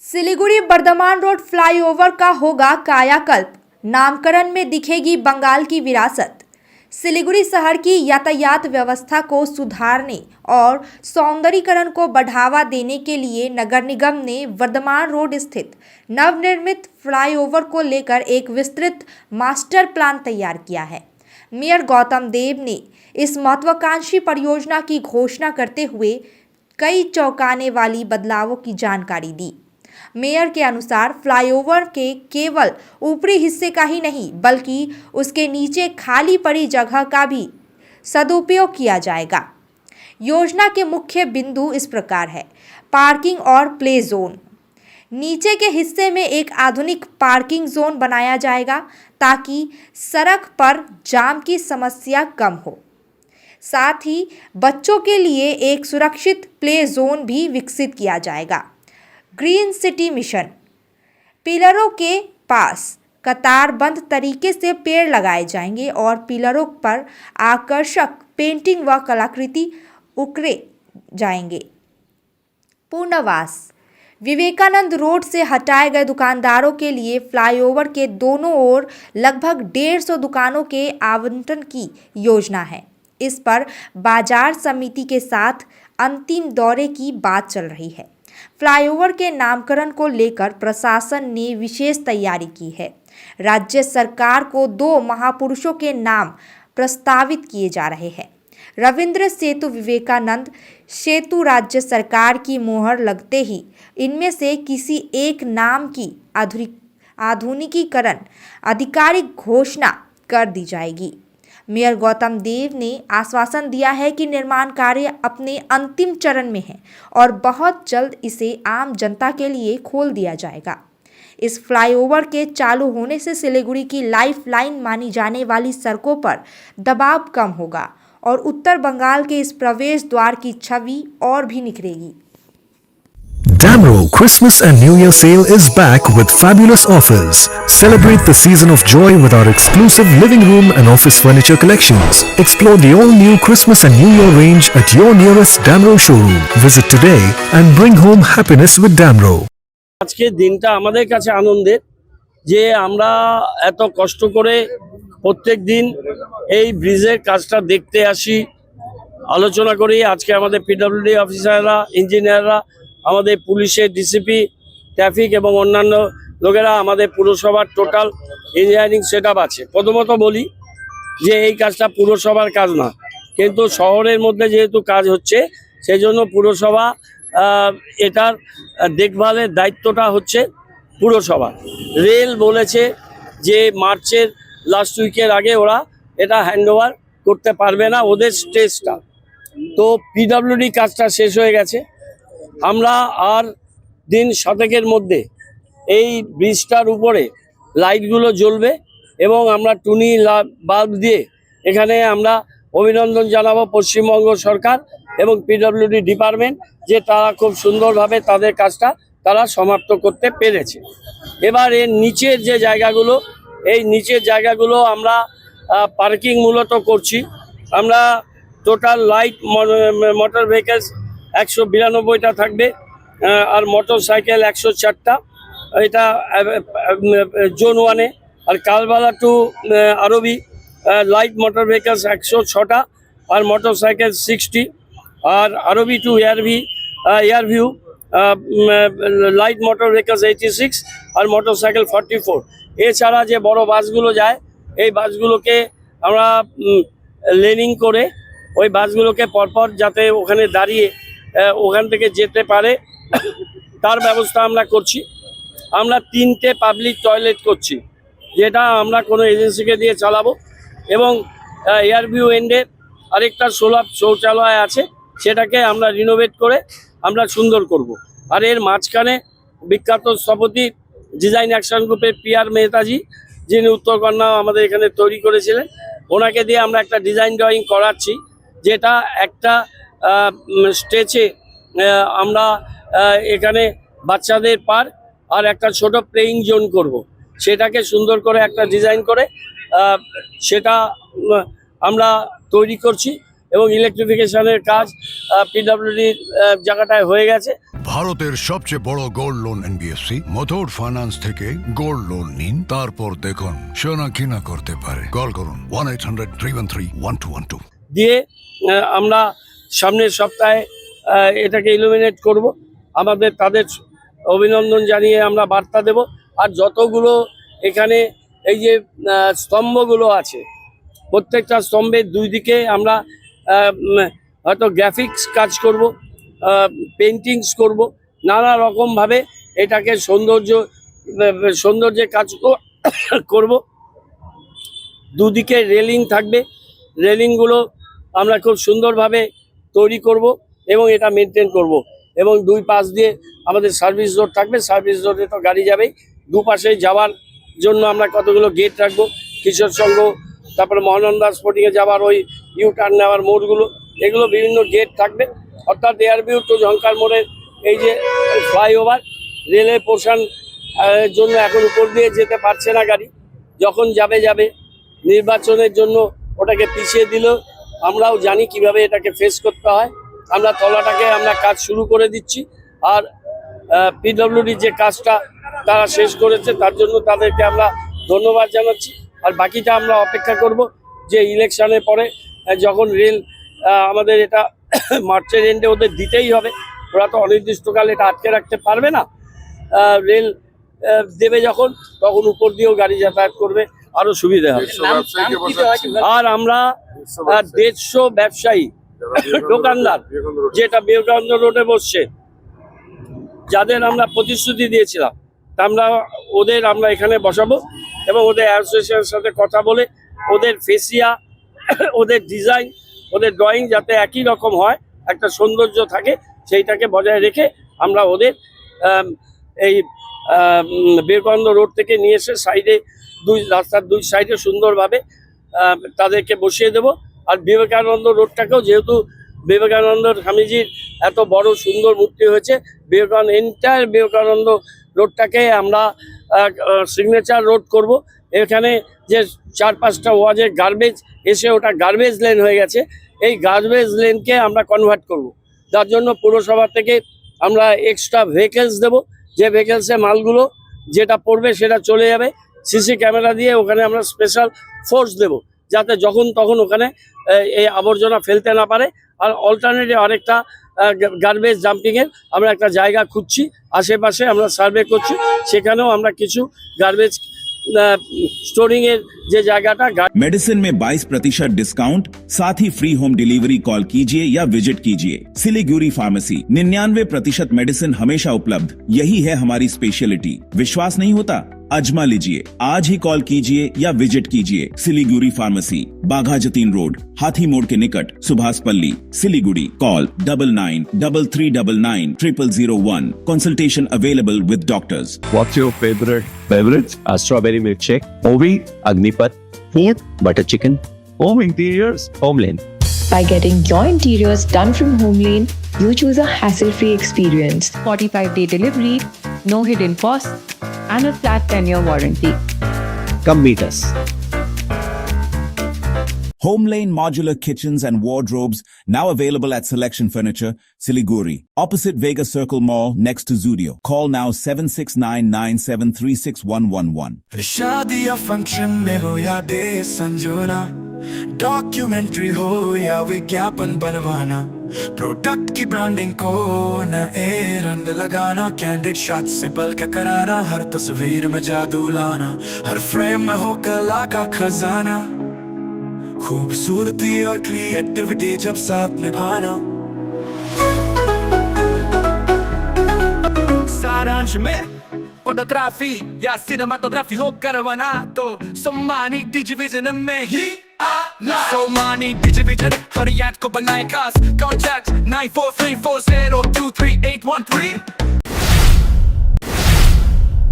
Siliguri Bardhaman road flyover का होगा कायाकल्प, नामकरण में दिखेगी बंगाल की विरासत। सिलीगुड़ी शहर की यातायात व्यवस्था को सुधारने और सौंदर्यीकरण को बढ़ावा देने के लिए नगर निगम ने वर्धमान रोड स्थित नवनिर्मित फ्लाईओवर को लेकर एक विस्तृत मास्टर प्लान तैयार किया है। मेयर गौतम देव ने इस महत्वाकांक्षी परियोजना की घोषणा करते हुए कई चौंकाने वाली बदलावों की जानकारी दी। मेयर के अनुसार फ्लाईओवर के केवल ऊपरी हिस्से का ही नहीं बल्कि उसके नीचे खाली पड़ी जगह का भी सदुपयोग किया जाएगा। योजना के मुख्य बिंदु इस प्रकार है। पार्किंग और प्ले जोन। नीचे के हिस्से में एक आधुनिक पार्किंग जोन बनाया जाएगा ताकि सड़क पर जाम की समस्या कम हो। साथ ही बच्चों के लिए एक सुरक्षित प्ले जोन भी विकसित किया जाएगा। Green city mission. पिलरों के पास कतारबंद तरीके से पेड़ लगाए जाएंगे और पिलरों पर आकर्षक पेंटिंग व कलाकृति उकरे जाएंगे। पुनर्वास। विवेकानंद रोड से हटाए गए दुकानदारों के लिए फ्लाईओवर के दोनों ओर लगभग 150 दुकानों के आवंटन की योजना है। इस पर बाजार समिति के साथ अंतिम दौरे की बात चल रही है। फ्लाईओवर के नामकरण को लेकर प्रशासन ने विशेष तैयारी की है। राज्य सरकार को 2 महापुरुषों के नाम प्रस्तावित किए जा रहे हैं। रविंद्र सेतु, विवेकानंद सेतु। राज्य सरकार की मोहर लगते ही इनमें से किसी एक नाम की आधुनिकीकरण आधिकारिक घोषणा कर दी जाएगी। मेयर गौतम देव ने आश्वासन दिया है कि निर्माण कार्य अपने अंतिम चरण में है और बहुत जल्द इसे आम जनता के लिए खोल दिया जाएगा। इस फ्लाईओवर के चालू होने से सिलीगुड़ी की लाइफलाइन मानी जाने वाली सड़कों पर दबाव कम होगा और उत्तर बंगाल के इस प्रवेश द्वार की छवि और भी निखरेगी। Damro Christmas and New Year sale is back with fabulous offers. Celebrate the season of joy with our exclusive living room and office furniture collections. Explore the all-new Christmas and New Year range at your nearest Damro showroom. Visit today and bring home happiness with Damro. আজকে দিনটা আমাদের কাছে আনন্দের যে আমরা এত কষ্ট করে প্রত্যেক দিন এই ব্রিজের কাজটা দেখতে আসি, আলোচনা করি। আজকে আমাদের পিডব্লিউডি অফিসাররা, ইঞ্জিনিয়াররা, আমাদের পুলিশের ডিসিপি, ট্রাফিক এবং অন্যান্য লোকেরা, আমাদের পুরসভার টোটাল ইঞ্জিনিয়ারিং সেটআপ আছে। প্রথমত বলি যে এই কাজটা পুরসভার কাজ না, কিন্তু শহরের মধ্যে যেহেতু কাজ হচ্ছে সেই জন্য পুরসভা এটার দেখভালের দায়িত্বটা হচ্ছে পুরসভা। রেল বলেছে যে মার্চের লাস্ট উইকের আগে ওরা এটা হ্যান্ডওভার করতে পারবে না, ওদের স্টেজটা। তো পিডব্লিউডি কাজটা শেষ হয়ে গেছে। আমরা আর দিন 7 মধ্যে এই ব্রিজটার উপরে লাইটগুলো জ্বলবে এবং আমরা টুনি বাল্ব দিয়ে এখানে আমরা অভিনন্দন জানাবো পশ্চিমবঙ্গ সরকার এবং পিডব্লিউডি ডিপার্টমেন্ট যে তারা খুব সুন্দরভাবে তাদের কাজটা তারা সমাপ্ত করতে পেরেছে। এবার এর নিচের যে জায়গাগুলো, এই নিচের জায়গাগুলো আমরা পার্কিং মূলত করছি। আমরা টোটাল লাইট মোটর ভেহিকেলস 192টা থাকবে আর মোটর সাইকেল 104টা, এটা জোন 1-এ। আর কালবালা টু আরবি লাইট মোটর ভেহিকেলস 106টা আর মোটর সাইকেল 60, আর আরবি টু এয়ারভিউ লাইট মোটর ভেহিকেলস 86 আর মোটর সাইকেল 44। এছাড়া যে বড় বাসগুলো যায় এই বাসগুলোকে আমরা লেনিং করে ওই বাসগুলোকে পরপর যাতে ওখানে দাঁড়িয়ে ওখান থেকে যেতে পারে তার ব্যবস্থা আমরা করছি। আমরা 3টে পাবলিক টয়লেট করছি, যেটা আমরা কোনো এজেন্সিকে দিয়ে চালাবো, এবং এয়ারভিউ এন্ডে আরেকটা সুলভ শৌচালয় আছে, সেটাকে আমরা রিনোভেট করে আমরা সুন্দর করব। আর এর মাঝখানে বিখ্যাত স্থপতি ডিজাইন অ্যাকশন গ্রুপের PR মেহতাজি, যিনি উত্তরকন্যা আমাদের এখানে তৈরি করেছিলেন, ওনাকে দিয়ে আমরা একটা ডিজাইন ড্রয়িং করাচ্ছি, যেটা একটা স্টেজে আমরা এখানে বাচ্চাদের পার্ক আর একটা ছোট প্লেয়িং জোন করব। সেটাকে সুন্দর করে একটা ডিজাইন করে সেটা আমরা তৈরি করছি। এবং ইলেকট্রিফিকেশনের কাজ পিডব্লিউডির জায়গাটায় হয়ে গেছে। ভারতের সবচেয়ে বড় gold loan NBFC Muthoot finance থেকে গোল্ড লোন নিন, তারপর দেখুন সোনা কিনা করতে পারে। কল করুন 1-800-313-1212 দিয়ে আমরা সামনের সপ্তাহে এটাকে ইলুমিনেট করব। তাদের অভিনন্দন জানিয়ে আমরা বার্তা দেব। আর যতগুলো এখানে এই যে স্তম্ভগুলো আছে, প্রত্যেকটা স্তম্ভের দুই দিকে আমরা হয়তো গ্রাফিক্স কাজ করব, পেন্টিংস করব, নানা রকমভাবে এটাকে সৌন্দর্যের কাজ করব। দুদিকে রেলিং থাকবে, রেলিংগুলো আমরা খুব সুন্দরভাবে তৈরি করব এবং এটা মেনটেন করব। এবং দুই পাশ দিয়ে আমাদের সার্ভিস রোড থাকবে, সার্ভিস রোডে তো গাড়ি যাবেই। দুপাশে যাওয়ার জন্য আমরা কতগুলো গেট রাখবো, কিশোর সংঘ, তারপরে মহানন্দা স্পোর্টিংয়ে যাওয়ার ওই ইউ টার্ন নেওয়ার মোড়গুলো, এগুলো বিভিন্ন গেট থাকবে। অর্থাৎ এয়ারভিউ টু ঝঙ্কার মোড়ের এই যে ফ্লাইওভার রেলের পোর্শন জন্য এখন উপর দিয়ে যেতে পারছে না গাড়ি, যখন যাবে নির্বাচনের জন্য ওটাকে পিছিয়ে দিলেও আমরাও জানি কিভাবে এটাকে ফেস করতে হয়। আমরা তলাটাকে কাজ শুরু করে দিচ্ছি। আর পিডব্লিউডি যে কাজটা তারা শেষ করেছে তার জন্য তাদেরকে আমরা ধন্যবাদ জানাচ্ছি। আর বাকিটা আমরা অপেক্ষা করব যে ইলেকশনের পরে যখন রেল আমাদের এটা মার্চের এন্ডে ওদের দিতেই হবে, ওরা তো অনির্দিষ্টকাল এটা আটকে রাখতে পারবে না। রেল দেবে যখন, তখন উপর দিয়েও গাড়ি যাতায়াত করবে, আরো সুবিধা হবে। আর আমরা 150 ব্যবসায়ী দোকানদার যেটা বিবেকানন্দ রোডে বসছে, যাদের আমরা প্রতিশ্রুতি দিয়েছিলাম, তা আমরা এখানে বসাবো এবং ওদের অ্যাসোসিয়েশনের সাথে কথা বলে ওদের ফেসিয়া, ওদের ডিজাইন, ওদের ড্রয়িং যাতে একই রকম হয়, একটা সৌন্দর্য থাকে, সেইটাকে বজায় রেখে আমরা ওদের এই বিবেকানন্দ রোড থেকে নিয়ে এসে সাইডে রাস্তার দুই সাইডে সুন্দরভাবে তাদেরকে বসিয়ে দেব। আর বিবেকানন্দ রোডটাকেও, যেহেতু বিবেকানন্দ স্বামীজির এত বড় সুন্দর মূর্তি হয়েছে, এন্টায়ার বিবেকানন্দ রোডটাকে আমরা সিগনেচার রোড করব। এখানে যে 4-5টা ওয়াজের গার্বেজ এসে ওটা গার্বেজ লেন হয়ে গেছে, এই গার্বেজ লেনকে আমরা কনভার্ট করব। যার জন্য পুরসভা থেকে আমরা এক্সট্রা ভেহিকেলস দেব, যে ভেহিকেলসে মালগুলো যেটা পড়বে সেটা চলে যাবে। সিসি ক্যামেরা দিয়ে ওখানে আমরা স্পেশাল ফোর্স দেব, যাতে যখন তখন ওখানে এই আবর্জনা ফেলতে না পারে। আর অল্টারনেটিভ আরেকটা গার্বেজ ডাম্পিংয়ের আমরা একটা জায়গা খুঁজছি, আশেপাশে আমরা সার্ভে করছি, সেখানেও আমরা কিছু গার্বেজ स्टोरिंग जे जगह मेडिसिन में 22% डिस्काउंट, साथ ही फ्री होम डिलीवरी। कॉल कीजिए या विजिट कीजिए सिलीगुड़ी फार्मेसी। 99% मेडिसिन हमेशा उपलब्ध, यही है हमारी स्पेशलिटी। विश्वास नहीं होता? अजमा लीजिए। आज ही कॉल कीजिए या विजिट कीजिए सिलीगुड़ी फार्मेसी, बाघा जतीन रोड, हाथी मोड़ के निकट, Subhashpalli, Siliguri. Call 9933990001। Consultation available with doctors. What's your favorite beverage? A strawberry milkshake, Ovi, Agnipat, Food, butter chicken, home interiors, Homeland. by getting your interiors done from Homelane, you choose a hassle-free experience. 45-day delivery, no hidden costs, and a flat 10-year warranty. Come meet us. Homelane Modular Kitchens and Wardrobes, now available at Selection Furniture, Siliguri, opposite Vega Circle Mall, next to Zudio. Call now 7699736111. शादी या function में हो या day संजोना, documentary हो या विज्ञापन बनवाना, product की ब्रांडिंग को न रंग लगाना, कैंडिड शॉट से पल के कराना, हर तस्वीर में जादू लाना, हर फ्रेम में हो कला का खजाना, खूबसूरती और क्रिएटिविटी जब साथ निभाना। सारांश में फोटोग्राफी या सिनेमाटोग्राफी हो करवाना, तो सोमानी डिजिविजन में ही आना। सोमानी डिजिविजन हर याद को बनाए खास। कॉन्टैक्ट 9434023813।